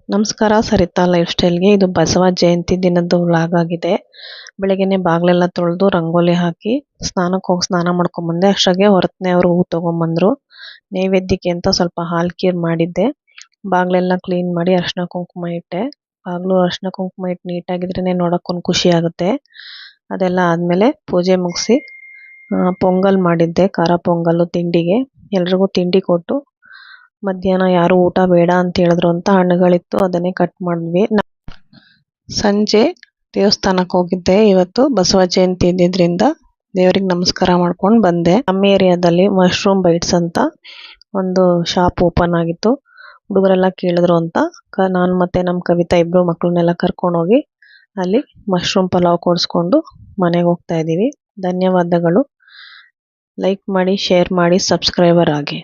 ನಮಸ್ಕಾರ ಸರಿತಾ ಲೈಫ್ ಸ್ಟೈಲ್ಗೆ. ಇದು ಬಸವ ಜಯಂತಿ ದಿನದ ವ್ಲಾಗ್ ಆಗಿದೆ. ಬೆಳಗ್ಗೆನೆ ಬಾಗ್ಲೆಲ್ಲ ತೊಳೆದು ರಂಗೋಲಿ ಹಾಕಿ ಸ್ನಾನ ಮಾಡ್ಕೊಂಬಂದೆ. ಅಷ್ಟಾಗೆ ಹೊರತನೆ ಅವರು ಹೂ ತೊಗೊಂಬಂದ್ರು. ನೈವೇದ್ಯಕ್ಕೆ ಅಂತ ಸ್ವಲ್ಪ ಹಾಲು ಖೀರ್ ಮಾಡಿದ್ದೆ. ಬಾಗ್ಲೆಲ್ಲ ಕ್ಲೀನ್ ಮಾಡಿ ಅರ್ಶಿನ ಕುಂಕುಮ ಇಟ್ಟೆ. ಬಾಗ್ಲು ಅರ್ಶಿನ ಕುಂಕುಮ ಇಟ್ಟು ನೀಟಾಗಿದ್ರೇ ನೋಡೋಕ್ಕೊಂದು ಖುಷಿ ಆಗುತ್ತೆ. ಅದೆಲ್ಲ ಆದಮೇಲೆ ಪೂಜೆ ಮುಗಿಸಿ ಪೊಂಗಲ್ ಮಾಡಿದ್ದೆ, ಖಾರ ಪೊಂಗಲ್ಲು ತಿಂಡಿಗೆ. ಎಲ್ರಿಗೂ ತಿಂಡಿ ಕೊಟ್ಟು ಮಧ್ಯಾಹ್ನ ಯಾರು ಊಟ ಬೇಡ ಅಂತ ಹೇಳಿದ್ರು ಅಂತ ಹಣ್ಣುಗಳಿತ್ತು, ಅದನ್ನೇ ಕಟ್ ಮಾಡಿದ್ವಿ. ಸಂಜೆ ದೇವಸ್ಥಾನಕ್ಕೆ ಹೋಗಿದ್ದೆ. ಇವತ್ತು ಬಸವ ಜಯಂತಿ ಇದ್ದಿದ್ರಿಂದ ದೇವರಿಗೆ ನಮಸ್ಕಾರ ಮಾಡ್ಕೊಂಡು ಬಂದೆ. ನಮ್ಮ ಏರಿಯಾದಲ್ಲಿ ಮಶ್ರೂಮ್ ಬೈಟ್ಸ್ ಅಂತ ಒಂದು ಶಾಪ್ ಓಪನ್ ಆಗಿತ್ತು. ಹುಡುಗರೆಲ್ಲ ಕೇಳಿದ್ರು ಅಂತ ನಾನು ಮತ್ತೆ ನಮ್ಮ ಕವಿತಾ ಇಬ್ಬರು ಮಕ್ಕಳನ್ನೆಲ್ಲ ಕರ್ಕೊಂಡೋಗಿ ಅಲ್ಲಿ ಮಶ್ರೂಮ್ ಪಲಾವ್ ಕೊಡಿಸ್ಕೊಂಡು ಮನೆಗೆ ಹೋಗ್ತಾ ಇದ್ದೀವಿ. ಧನ್ಯವಾದಗಳು. ಲೈಕ್ ಮಾಡಿ, ಶೇರ್ ಮಾಡಿ, ಸಬ್ಸ್ಕ್ರೈಬರ್ ಆಗಿ.